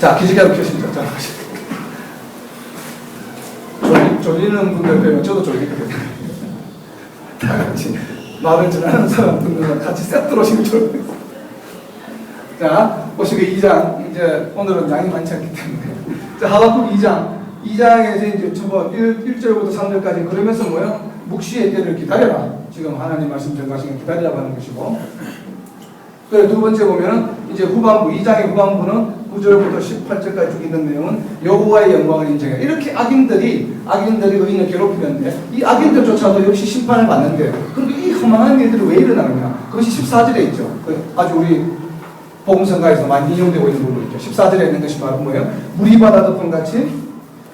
자, 기지개로 켜십니다. 자, 졸리는 분들 빼면 저도 졸리거든요. 다 같이 말을 잘하는 사람들은 같이 세트로 지금 졸리고. 자, 보시고 2장, 이제 오늘은 양이 많지 않기 때문에. 자, 하박국 2장에서 이제 저거 1절부터 3절까지 그러면서 뭐요? 묵시의 때를 기다려라. 지금 하나님 말씀 전가시는 기다리라고 하는 것이고. 그래, 두 번째 보면은 이제 후반부, 2장의 후반부는 9절부터 18절까지 쭉 있는 내용은 여호와의 영광을 인정해. 이렇게 악인들이 의인을 괴롭히는데 이 악인들조차도 역시 심판을 받는데 그런데 이 험한 일들이 왜 일어나느냐? 그것이 14절에 있죠. 아주 우리 복음성가에서 많이 인용되고 있는 부분이죠. 14절에 있는 것이 바로 뭐예요? 물이 바다 덮은 같이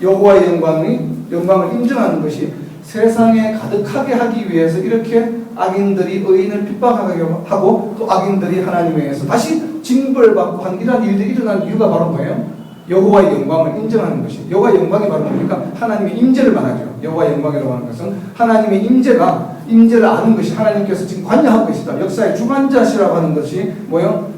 여호와의 영광을 인정하는 것이 세상에 가득하게 하기 위해서 이렇게 악인들이 의인을 핍박하게 하고 또 악인들이 하나님에 의해서 다시 징벌받고 한 이러한 일들이 일어난 이유가 바로 뭐예요? 여호와의 영광을 인정하는 것이. 여호와의 영광이 바로 뭡니까? 하나님의 임재를 말하죠. 여호와의 영광이라고 하는 것은 하나님의 임재를 아는 것이 하나님께서 지금 관여하고 계시다. 역사의 주관자시라고 하는 것이 뭐예요?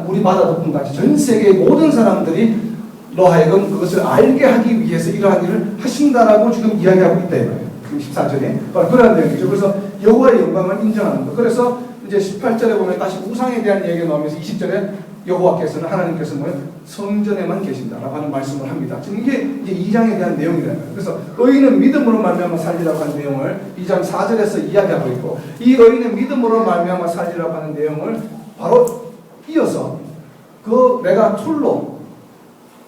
물이 바다 덮은 같이 전 세계의 모든 사람들이 로 하여금 그것을 알게 하기 위해서 이러한 일을 하신다라고 지금 이야기하고 있다 이거예요. 14절에 바로 그런 내용이죠. 그래서 여호와의 영광을 인정하는 것. 그래서 이제 18절에 보면 다시 우상에 대한 얘기가 나오면서 20절에 여호와께서는 하나님께서 뭐예요? 성전에만 계신다라고 하는 말씀을 합니다. 지금 이게 이제 2장에 대한 내용이라는 거예요. 그래서 의인은 믿음으로 말미암아 살리라고 하는 내용을 2장 4절에서 이야기하고 있고 이 의인은 믿음으로 말미암아 살리라고 하는 내용을 바로 이어서 그 내가 툴로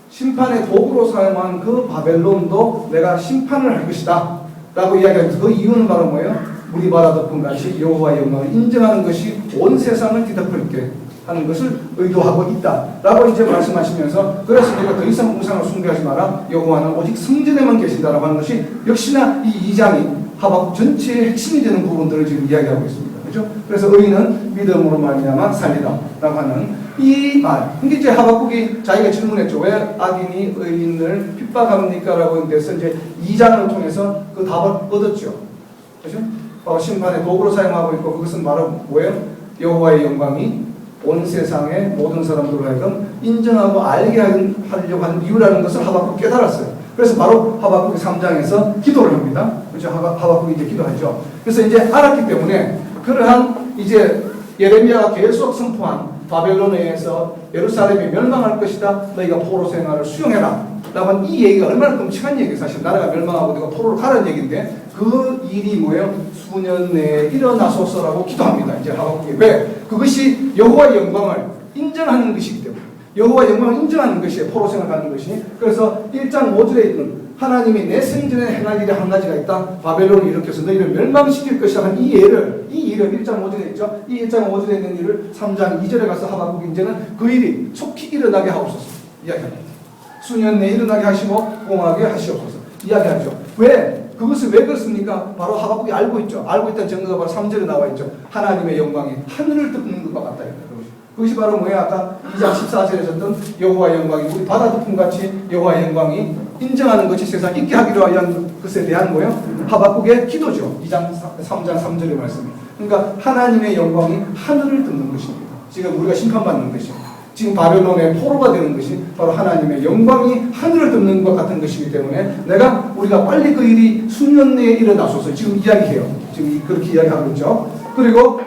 심판의 도구로 사용한 그 바벨론도 내가 심판을 할 것이다 라고 이야기하면서 그 이유는 바로 뭐예요? 물이 바다 덮은 같이 여호와의 영광을 인정하는 것이 온 세상을 뒤덮을게 하는 것을 의도하고 있다 라고 이제 말씀하시면서 그래서 내가 더 이상 우상을 숭배하지 마라. 여호와는 오직 성전에만 계신다라고 하는 것이 역시나 이 2장이 하박국 전체의 핵심이 되는 부분들을 지금 이야기하고 있습니다. 그렇죠? 그래서 의인은 믿음으로 말미암아 살리라 라고 하는 이 말. 근데 이제 하박국이 자기가 질문했죠. 왜 악인이 의인을 핍박합니까? 라고 했는데서 이제 2장을 통해서 그 답을 얻었죠. 그렇죠? 바로 심판의 도구로 사용하고 있고 그것은 바로 뭐예요? 여호와의 영광이 온 세상의 모든 사람들로 하여금 인정하고 알게 하려고 하는 이유라는 것을 하박국 깨달았어요. 그래서 바로 하박국이 3장에서 기도를 합니다. 그렇죠? 하박국이 이제 기도하죠. 그래서 이제 알았기 때문에 그러한 이제 예레미야가 계속 선포한 바벨론에 의해서 예루살렘이 멸망할 것이다. 너희가 포로 생활을 수용해라. 라고 이 얘기가 얼마나 끔찍한 얘기예요. 사실 나라가 멸망하고 내가 포로를 가라는 얘기인데 그 일이 뭐예요? 수년 내에 일어나소서라고 기도합니다. 이제 하박국이. 왜? 그것이 여호와의 영광을 인정하는 것이기 때문에. 여호와의 영광을 인정하는 것이에요. 포로 생활하는 것이. 그래서 1장 5절에 있는 하나님이 내 생전에 행할 일이 한 가지가 있다. 바벨론을 일으켜서 너희를 멸망시킬 것이다. 한 이 일을 1장 5절에 있죠. 이 1장 5절에 있는 일을 3장 2절에 가서 하박국 이제는 그 일이 속히 일어나게 하옵소서. 이야기합니다. 수년 내에 일어나게 하시고 공하게 하시옵소서. 이야기하죠. 왜? 그것을 왜 그렇습니까? 바로 하박국이 알고 있죠. 알고 있다는 증거가 바로 3절에 나와 있죠. 하나님의 영광이 하늘을 덮는 것과 같다. 그것이 바로 뭐야? 아까 2장 14절에 졌던 여호와의 영광이 우리 바다 덮음 같이 여호와의 영광이 인정하는 것이 세상 있게 하기로 하는 것에 대한 뭐예요? 하박국의 기도죠. 3장 3절의 말씀이. 그러니까 하나님의 영광이 하늘을 덮는 것입니다. 지금 우리가 심판받는 것이죠. 지금 바벨론의 포로가 되는 것이 바로 하나님의 영광이 하늘을 덮는 것 같은 것이기 때문에 우리가 빨리 그 일이 수년 내에 일어나소서 지금 이야기해요. 지금 그렇게 이야기하고 있죠. 그리고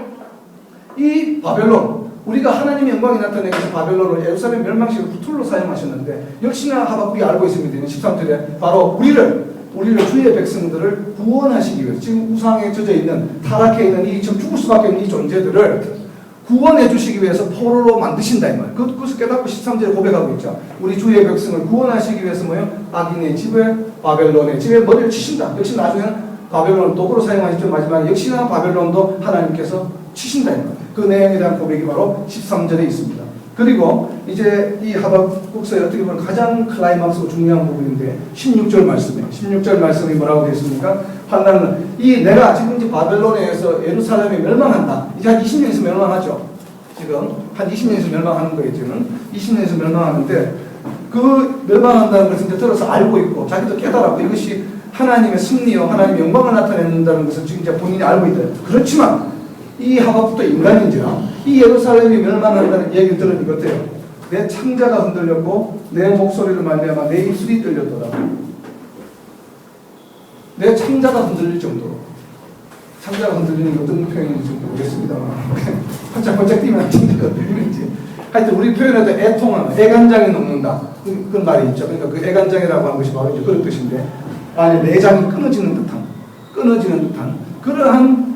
이 바벨론 우리가 하나님의 영광이 나타내기 위해서 바벨론을 예루살렘 멸망식을 구툴로 사용하셨는데 역시나 하박국이 알고 있습니다. 13절에 바로 우리를 주의 백성들을 구원하시기 위해서 지금 우상에 젖어 있는 타락해 있는 이 지금 죽을 수밖에 없는 이 존재들을 구원해 주시기 위해서 포로로 만드신다 이 말. 그것을 깨닫고 13절에 고백하고 있죠. 우리 주의 백성을 구원하시기 위해서 뭐예요? 악인의 집에 바벨론의 집에 머리를 치신다. 역시 나중에는 바벨론을 도구로 사용하시죠. 마지막에 역시나 바벨론도 하나님께서 치신다 이 말. 그 내용에 대한 고백이 바로 13절에 있습니다. 그리고 이제 이 하박국서에 어떻게 보면 가장 클라이막스고 중요한 부분인데 16절 말씀이에요. 16절 말씀이 뭐라고 되어 있습니까? 환난은 내가 지금 이제 바벨론에 의해서 예루살렘이 멸망한다. 이제 한 20년 있으면 멸망하죠. 지금 한 20년 있으면 멸망하는 거예요. 지금 20년 있으면 멸망하는데 그 멸망한다는 것을 이제 들어서 알고 있고 자기도 깨달았고 이것이 하나님의 승리요 하나님의 영광을 나타낸다는 것을 지금 이제 본인이 알고 있다. 그렇지만 이 하박국도 인간인지라 이 예루살렘이 멸망한다는 얘기를 들으니까 어때요? 내 창자가 흔들렸고 내 목소리를 말미암아 내 입술이 떨렸더라. 내 창자가 흔들릴 정도로. 창자가 흔들리는 게 어떤 표현인지 모르겠습니다만 반짝반짝 뛰면 창자가 흔들리는지. 하여튼 우리 표현에도 애통하는, 애간장이 녹는다. 그런 말이 있죠. 그러니까 그 애간장이라고 하는 것이 바로 이제 그런 뜻인데, 안에 내장이 끊어지는 듯한 그러한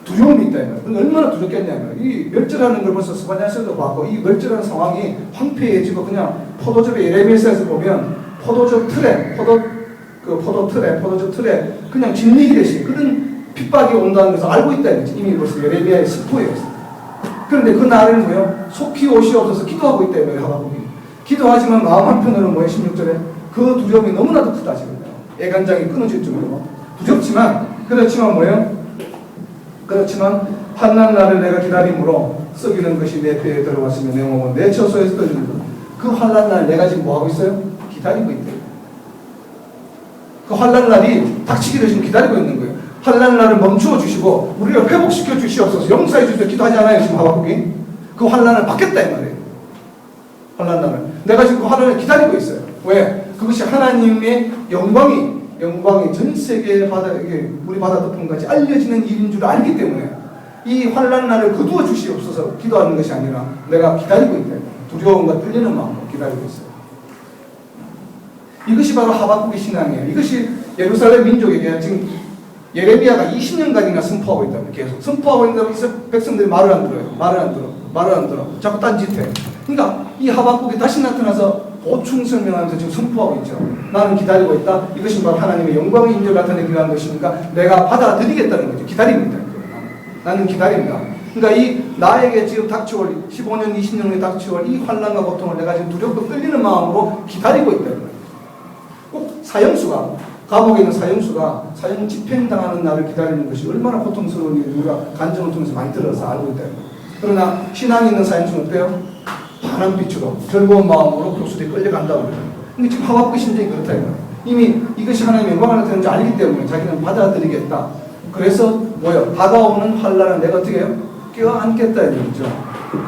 두려움이 있다. 얼마나 두렵겠냐면, 이 멸절하는 걸 벌써 스바냐서도 봤고, 이 멸절하는 상황이 황폐해지고 그냥 포도즙의 예레미야서에서 보면 포도즙 틀에 그냥 짓이듯이 그런 핍박이 온다는 것을 알고 있다. 이미 벌써 예레미야의 스포였어요. 그런데 그 날을 뭐요? 속히 오시옵소서 기도하고 있다. 이거예요, 하박국이. 기도하지만 마음 한편으로는 뭐예요? 16절에 그 두려움이 너무나도 크다. 지금 애간장이 끊어질 정도로 두렵지만, 그렇지만 뭐예요? 그렇지만 환난 날을 내가 기다림으로 썩이는 것이 내 뼈에 들어왔으며 내 몸은 내 처소에서 떨어지는 것. 그 환난 날 내가 지금 뭐하고 있어요? 기다리고 있대요. 그 환난 날이 닥치기를 지금 기다리고 있는 거예요. 환난 날을 멈추어 주시고 우리를 회복시켜 주시옵소서. 용서해 주시옵소서. 기도하지 않아요 지금 하박국이? 그 환난을 받겠다 이 말이에요. 환난 날을 내가 지금 그 환난을 기다리고 있어요. 왜? 그것이 하나님의 영광이 전 세계 우리 바다 덮음까지 알려지는 일인 줄 알기 때문에 이 환난 날을 거두어 주시옵소서 기도하는 것이 아니라 내가 기다리고 있다. 두려움과 떨리는 마음으로 기다리고 있어요. 이것이 바로 하박국의 신앙이에요. 이것이 예루살렘 민족에게 지금 예레미야가 20년간이나 선포하고 있다면 계속 선포하고 있는데 백성들이 말을 안 들어. 자꾸 딴짓해. 그러니까 이 하박국이 다시 나타나서 보충 설명하면서 지금 선포하고 있죠. 나는 기다리고 있다. 이것이 바로 하나님의 영광의 인조 나타내기 위한 것이니까 내가 받아들이겠다는 거죠. 기다립니다. 나는 기다린다. 그러니까 이 나에게 지금 닥쳐올 15년, 20년 후에 닥쳐올 이 환난과 고통을 내가 지금 두렵고 떨리는 마음으로 기다리고 있다는 거예요. 꼭 사형수가 감옥에 있는 사형 집행당하는 날을 기다리는 것이 얼마나 고통스러운 일인지 우리가 간증을 통해서 많이 들어서 알고 있다. 그러나 신앙이 있는 사형수는 어때요? 바람빛으로 즐거운 마음으로 교수들이 끌려간다고 그래요. 근데 지금 하박국의 심정이 그렇다 이거예요. 이미 이것이 하나님의 영광을 나타내는 줄 알기 때문에 자기는 받아들이겠다. 그래서 뭐요? 다가오는 환난을 내가 어떻게 해요? 껴안겠다 이거죠.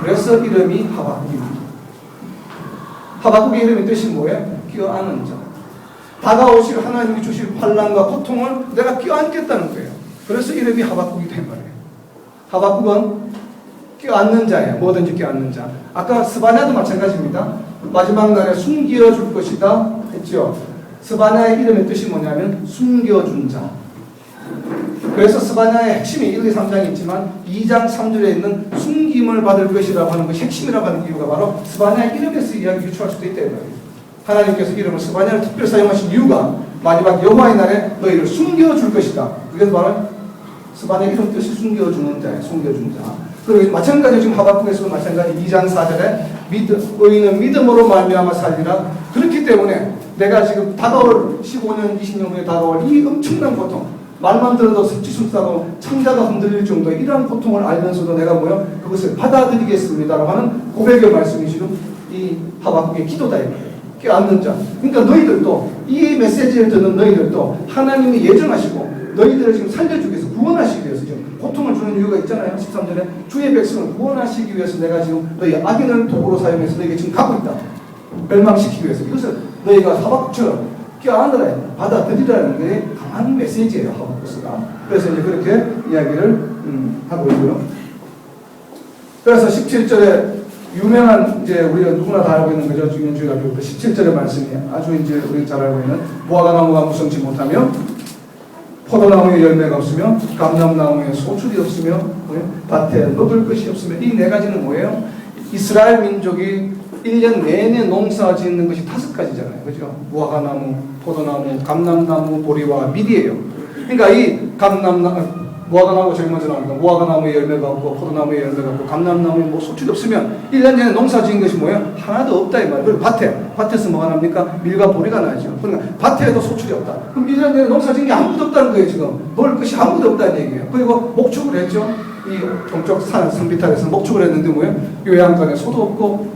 그래서 이름이 하박국입니다. 하박국의 이름의 뜻이 뭐예요? 껴안은 자. 다가오실 하나님이 주실 환난과 고통을 내가 껴안겠다는 거예요. 그래서 이름이 하박국이 된 말이에요. 하박국은 껴안는 자예요. 뭐든지 껴안는 자. 아까 스바냐도 마찬가지입니다. 마지막 날에 숨겨줄 것이다 했죠. 스바냐의 이름의 뜻이 뭐냐면 숨겨준 자. 그래서 스바냐의 핵심이 1, 2, 3장이 있지만 2장 3절에 있는 숨김을 받을 것이라고 하는 것이 핵심이라고 하는 이유가 바로 스바냐의 이름에서 이야기 유추할 수도 있다. 하나님께서 이름을 스바냐를 특별히 사용하신 이유가 마지막 여호와의 날에 너희를 숨겨줄 것이다. 그게 바로 스바냐의 이름 뜻이 숨겨주는 자예요. 숨겨준 자. 그리고 마찬가지로 지금 하박국에서도 마찬가지 2장 4절에 의인은 믿음으로 말미암아 살리라. 그렇기 때문에 내가 지금 다가올 15년, 20년 후에 다가올 이 엄청난 고통, 말만 들어도 뒤숭숭하고 창자가 흔들릴 정도의 이러한 고통을 알면서도 내가 뭐요? 그것을 받아들이겠습니다라고 하는 고백의 말씀이 지금 이 하박국의 기도다. 껴안는 자. 그러니까 너희들도 이 메시지를 듣는 너희들도 하나님이 예정하시고 너희들을 지금 살려주기 위해서 구원하시기 위해서 지금 고통을 주는 이유가 있잖아요. 13절에 주의 백성을 구원하시기 위해서 내가 지금 너희 악인을 도구로 사용해서 너희에게 지금 가고 있다. 멸망시키기 위해서. 이것을 너희가 하박국처럼 껴안으라, 받아들이라는 게 강한 메시지예요. 하박국스가. 그래서 이제 그렇게 이야기를 하고 있고요. 그래서 17절에 유명한 이제 우리가 누구나 다 알고 있는 거죠. 주일날 17절의 말씀이 아주 이제 우리 잘 알고 있는 무화과 나무가 무성치 못하며 포도나무에 열매가 없으며 감람나무에 소출이 없으며 밭에 먹을 것이 없으며 이 네 가지는 뭐예요? 이스라엘 민족이 1년 내내 농사 짓는 것이 5가지잖아요. 그죠? 무화과나무, 포도나무, 감람나무, 보리와 밀이에요. 그러니까 이 무화과나무가 제일 먼저 나오니까 무화과나무에 열매가 없고 포도나무에 열매가 없고 감람나무에 뭐 소출이 없으면 1년 내내 농사 지은 것이 뭐예요? 하나도 없다 이 말이에요. 그리고 밭에서 뭐가 납니까? 밀과 보리가 나죠. 그러니까 밭에도 소출이 없다. 그럼 1년 내내 농사 지은 게 아무것도 없다는 거예요. 지금 먹을 것이 아무것도 없다는 얘기예요. 그리고 목축을 했죠. 이 동쪽 산비탈에서 목축을 했는데 뭐예요? 요양간에 소도 없고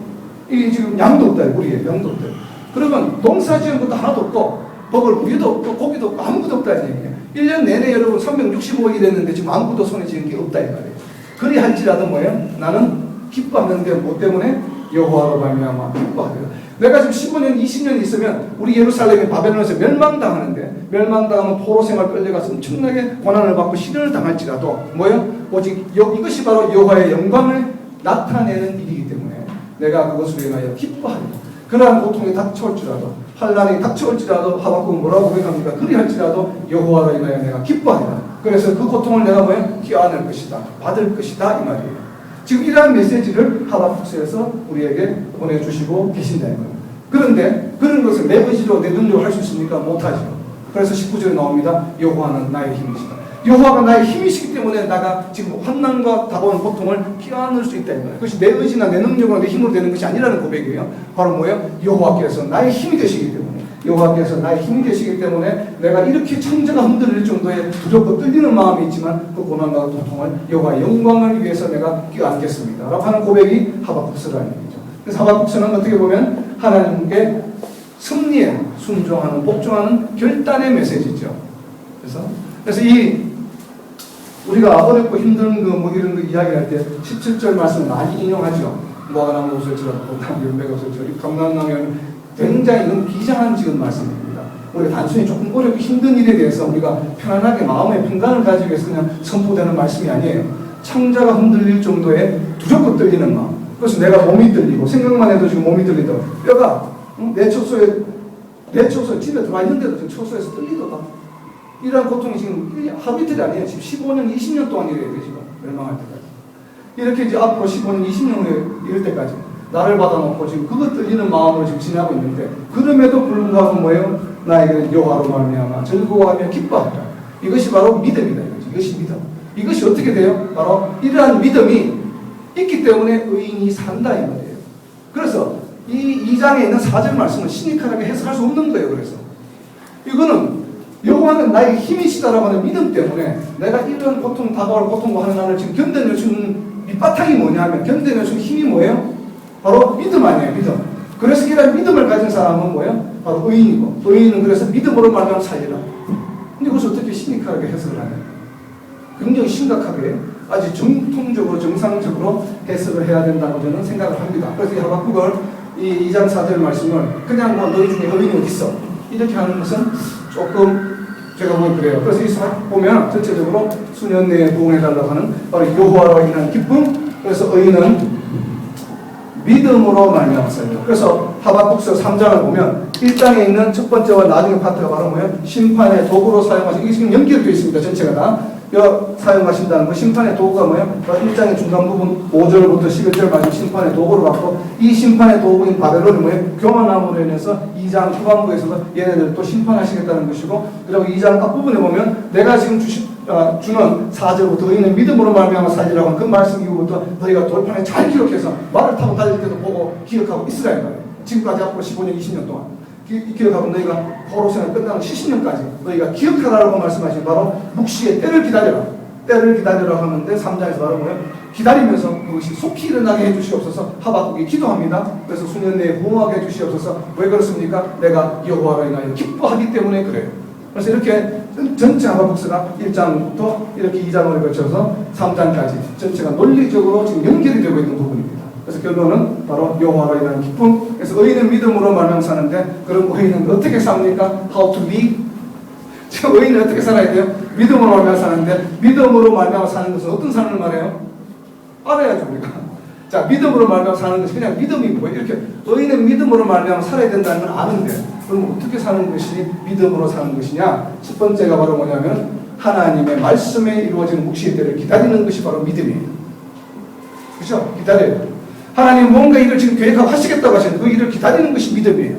이 지금 양도 없다. 우리의 양도 없다. 그러면 농사 지은 것도 하나도 없고 먹을 우유도 없고 고기도 없고 아무것도 없다는 얘기예요. 1년 내내 여러분 365일이 됐는데 지금 아무것도 손에 쥐는 게 없다 이 말이에요. 그리 할지라도 뭐예요? 나는 기뻐하는 게 뭐 때문에 여호와로 말미암아 기뻐하리라. 내가 지금 15년, 20년 있으면 우리 예루살렘이 바벨론에서 멸망당하는데, 멸망당하면 포로 생활 끌려가서 엄청나게 고난을 받고 시련을 당할지라도 뭐예요? 오직 이것이 바로 여호와의 영광을 나타내는 일이기 때문에 내가 그것을 위하여 기뻐하리라. 그러한 고통이 닥쳐올지라도, 환난이 닥쳐올지라도, 하박국은 뭐라고 고백합니까? 그리할지라도 여호와로 인하여 내가 기뻐하리라. 그래서 그 고통을 내가 뭐예요? 끼안을 것이다, 받을 것이다, 이 말이에요. 지금 이러한 메시지를 하박국서에서 우리에게 보내주시고 계신다는 거예요. 그런데 그런 것을 내 의지로, 내 능력으로 할 수 있습니까? 못하죠. 그래서 19절에 나옵니다. 여호와는 나의 힘이시다. 여호와가 나의 힘이시기 때문에 내가 지금 환난과 다가오는 고통을 끼안을 수 있다는 거예요. 그것이 내 의지나 내 능력으로 내 힘으로 되는 것이 아니라는 고백이에요. 바로 뭐예요? 여호와께서 나의 힘이 되시기 때문에, 여호와께서 나의 힘이 되시기 때문에 내가 이렇게 천재가 흔들릴 정도의 두렵고 떨리는 마음이 있지만 그 고난과 고통을 여호와의 영광을 위해서 내가 끼안겠습니다 라고 하는 고백이 하박국서라는 얘기죠. 그래서 하박국서는 어떻게 보면 하나님께 승리에 순종하는, 복종하는 결단의 메시지죠. 그래서 이 우리가 어렵고 힘든 뭐 이런 거 이야기할 때 17절 말씀 많이 인용하죠. 모아나무 옷을 지라도 봄나무 연백의 옷을 지라. 감람나무는 굉장히 이건 비장한 지금 말씀입니다. 우리가 단순히 조금 어렵고 힘든 일에 대해서 우리가 편안하게 마음의 평강을 가지기 위해서 그냥 선포되는 말씀이 아니에요. 창자가 흔들릴 정도의 두렵고 떨리는 마음. 그래서 내가 몸이 떨리고, 생각만 해도 지금 몸이 떨리더라고. 뼈가 내 처소에 집에 들어와 있는데도 지금 처소에서 떨리더라. 이러한 고통이 지금 하루 이틀이 아니에요. 지금 15년, 20년 동안 이래야 돼, 지금. 멸망할 때까지. 이렇게 이제 앞으로 15년, 20년 후에 이럴 때까지 나를 받아놓고 지금 그것 떨리는 마음으로 지금 지나고 있는데, 그럼에도 불구하고 뭐예요? 나에게는 여호와로 말미암아 즐거워하며 기뻐하라. 이것이 바로 믿음이다. 이것이 믿음. 이것이 어떻게 돼요? 바로 이러한 믿음이 있기 때문에 의인이 산다, 이 말이에요. 그래서 이 2장에 있는 4절 말씀을 시니컬하게 해석할 수 없는 거예요. 그래서 이거는 여호와는 나의 힘이시다라고 하는 믿음 때문에 내가 이런 고통, 다가올 고통과 환난을 지금 견뎌낼 수 있는 밑바탕이 뭐냐면, 견뎌낼 수 있는 힘이 뭐예요? 바로 믿음 아니에요, 믿음. 그래서 이런 믿음을 가진 사람은 뭐예요? 바로 의인이고, 의인은 그래서 믿음으로 말하면 살리라. 근데 그것을 어떻게 시니컬하게 해석을 하냐? 굉장히 심각하게 아주 정통적으로, 정상적으로 해석을 해야 된다고 저는 생각을 합니다. 그래서 이 하박국을 이 2장 4절 말씀을 그냥 뭐 너희 중에 의인이 어디 있어? 이렇게 하는 것은 조금 제가 보면 그래요. 그래서 이 사 보면 전체적으로 수년 내에 부응해달라고 하는 바로 여호와로 인한 기쁨. 그래서 의인은 믿음으로 말미암았어요. 그래서 하박국서 3장을 보면 1장에 있는 첫 번째와 나중에 파트가 바로 뭐예요? 심판의 도구로 사용하신, 이게 지금 연결되어 있습니다. 전체가 다. 사용하신다는 거. 심판의 도구가 뭐예요? 1장의 중간 부분 5절부터 11절 마지막 심판의 도구로 갖고, 이 심판의 도구인 바벨론이 뭐예요? 교만함으로 인해서 2장 후반부에서도 얘네들 또 심판하시겠다는 것이고, 그리고 2장 앞부분에 보면 내가 지금 주는 4절부터 너희는 믿음으로 말미암아 살리라고 하는 그 말씀 이후부터 너희가 돌판에 잘 기록해서 말을 타고 달릴 때도 보고 기억하고 있으라 이 말이에요. 지금까지 앞으로 15년, 20년 동안 기억하고 너희가 포로생활 끝나는 70년까지 너희가 기억하라고 말씀하신 바로 묵시의 때를 기다려라. 때를 기다려라 하는데 3장에서 바로 뭐예요? 기다리면서 그것이 속히 일어나게 해주시옵소서. 하박국이 기도합니다. 그래서 수년 내에 부응하게 해주시옵소서. 왜 그렇습니까? 내가 여호와로 인하여 기뻐하기 때문에 그래요. 그래서 이렇게 전체 하박국서가 1장부터 이렇게 2장을 거쳐서 3장까지 전체가 논리적으로 지금 연결이 되고 있는 부분입니다. 그래서 결론은 바로 여호와로 인한 기쁨. 그래서 의인은 믿음으로 말미암아 사는데, 그럼 의인은 어떻게 삽니까? How to live? 지금 의인은 어떻게 살아야 돼요? 믿음으로 말미암아 사는데, 믿음으로 말미암아 사는 것은 어떤 삶을 말해요? 알아야죠, 우리가. 자, 믿음으로 말미암아 사는 것이 그냥 믿음이 뭐예요? 이렇게 의인은 믿음으로 말미암아 살아야 된다는 건 아는데, 그럼 어떻게 사는 것이 믿음으로 사는 것이냐? 첫 번째가 바로 뭐냐면 하나님의 말씀에 이루어지는 묵시의 때를 기다리는 것이 바로 믿음이에요. 그렇죠? 기다려요. 하나님 뭔가 이걸 지금 계획하고 하시겠다고 하시는데 그 일을 기다리는 것이 믿음이에요.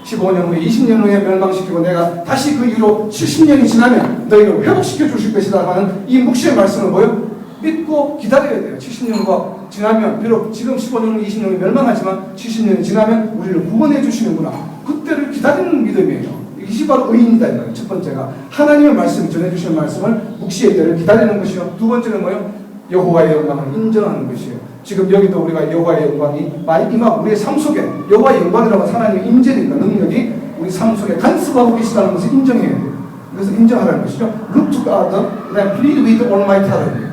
15년 후에, 20년 후에 멸망시키고 내가 다시 그 이후로 70년이 지나면 너희를 회복시켜 주실 것이다 하는 이 묵시의 말씀은 뭐예요? 믿고 기다려야 돼요. 70년과 지나면, 비록 지금 15년 후, 20년이 멸망하지만 70년이 지나면 우리를 구원해 주시는구나. 그때를 기다리는 믿음이에요. 이것이 바로 의인이다. 첫 번째가 하나님의 말씀, 전해주시는 말씀을 묵시의 때를 기다리는 것이요. 두 번째는 뭐예요? 여호와의 영광을 인정하는 것이에요. 지금 여기도 우리가 여호와의 영광이 많이 임하고 우리의 삶 속에 여호와의 영광이라고 하는 하나님의 임재니까, 능력이 우리 삶 속에 간섭하고 계시다는 것을 인정해야 돼요. 그래서 인정하라는 것이죠. Look to God and plead with Almighty.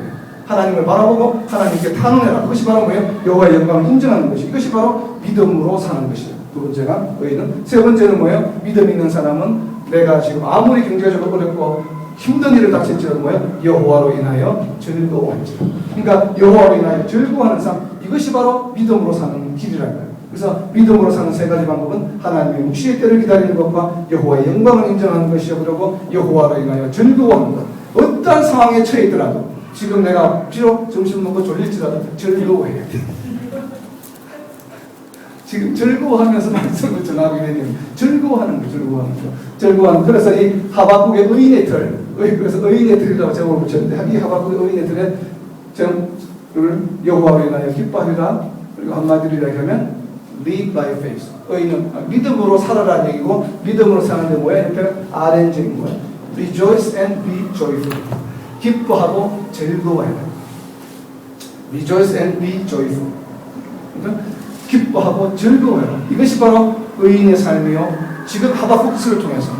하나님을 바라보고 하나님께 탄원해라. 그것이 바로 뭐예요? 여호와의 영광을 인정하는 것이. 이것이 바로 믿음으로 사는 것이에요. 두 번째가 의인은. 세 번째는 뭐예요? 믿음 있는 사람은 내가 지금 아무리 경제적으로 어렵고 힘든 일을 닥칠지라도 뭐예요? 여호와로 인하여 즐거워할지라. 그러니까 여호와로 인하여 즐거워하는 삶, 이것이 바로 믿음으로 사는 길이라는 거예요. 그래서 믿음으로 사는 세 가지 방법은 하나님의 묵시의 때를 기다리는 것과 여호와의 영광을 인정하는 것이요, 그리고 여호와로 인하여 즐거워하는 것. 어떠한 상황에 처해 있더라도 지금 내가 비록 점심 먹고 졸릴지라도 즐거워해야 돼. 지금 즐거워하면서 말씀을 전하게 되면 즐거워하는 거, 즐거워하는 거. 그래서 이 하박국의 의인의 틀, 그래서 의인의 틀이라고 제목을 붙였는데, 이 하박국의 의인의 틀에 제목을 여호와로 인하여 기뻐하리라. 그리고 한마디로 이야기하면 live by faith. 의인은 믿음으로 살아라는 얘기고, 믿음으로 사는데 뭐야? 이렇게 RNG인 거야. Rejoice and be joyful. 기뻐하고 즐거워해라. Rejoice and be joyful. 그러니까 기뻐하고 즐거워해라. 이것이 바로 의인의 삶이요. 지금 하박국스를 통해서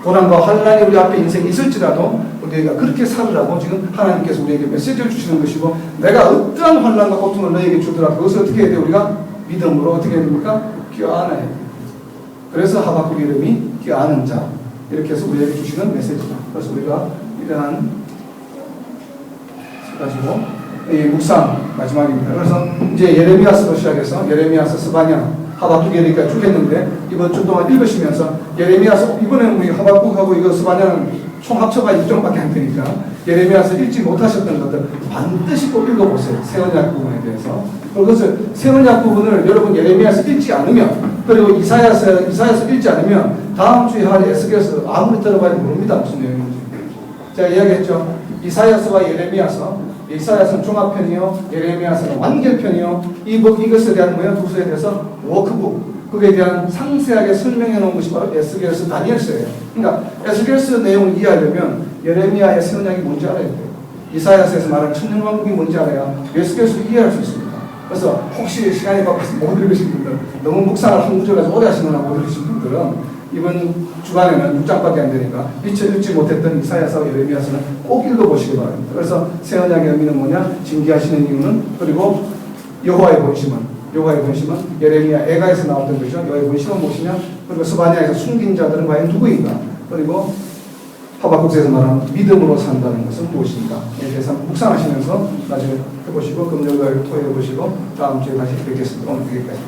고난과 환난이 우리 앞에 인생에 있을지라도 우리가 그렇게 살으라고 지금 하나님께서 우리에게 메시지를 주시는 것이고, 내가 어떠한 환난과 고통을 너에게 주더라도 그것을 어떻게 해야 돼? 우리가 믿음으로 어떻게 해야 됩니까? 껴안아야 돼. 그래서 하박국 이름이 껴안은 자, 이렇게 해서 우리에게 주시는 메시지다. 그래서 우리가 이러한 가지고 이 묵상 마지막입니다. 그래서 이제 예레미야서로 시작해서 예레미야서, 스바냐, 하박국, 예레미야 쭉 했는데, 이번 주 동안 읽으시면서 예레미야서, 이번에는 우리 하박국하고 이거 스바냐는 총 합쳐가 2종밖에 안 되니까 예레미야서 읽지 못하셨던 것들 반드시 꼭 읽어보세요. 새 언약 부분에 대해서. 그것을 새 언약 부분을 여러분 예레미야서 읽지 않으면, 그리고 이사야서 읽지 않으면 다음 주에 할 에스겔서 아무리 들어봐도 모릅니다. 무슨 내용인지. 제가 이야기했죠. 이사야서와 예레미야서, 이사야서는 종합편이요, 예레미야서는 완결편이요. 이것에 대한 뭐야? 두 수에 대해서 워크북, 그에 대한 상세하게 설명해 놓은 것이 바로 에스겔서, 다니엘서예요. 그러니까 에스겔서 내용을 이해하려면 예레미야의 새 언약이 뭔지 알아야 돼요. 이사야서에서 말하는 천년왕국이 뭔지 알아야 에스겔서를 이해할 수 있습니다. 그래서 혹시 시간이 바빠서 못 읽으신 분들, 너무 묵상을 한 구절에서 오래 하시거나 못 읽으신 분들은 이번 주간에는 6장밖에 안 되니까 미처 읽지 못했던 이사야서, 예레미야서는 꼭 읽어보시기 바랍니다. 그래서 새 언약의 의미는 뭐냐? 징계하시는 이유는, 그리고 여호와의 본심은 예레미야 애가에서 나왔던 거죠. 여호와의 본심은 무엇이냐? 그리고 스바냐에서 숨긴 자들은 과연 누구인가? 그리고 하박국에서 말하는 믿음으로 산다는 것은 무엇인가? 에 대해서 묵상하시면서 나중에 해보시고, 금요일 토요일 해보시고, 다음 주에 다시 뵙겠습니다. 오늘 여기까지.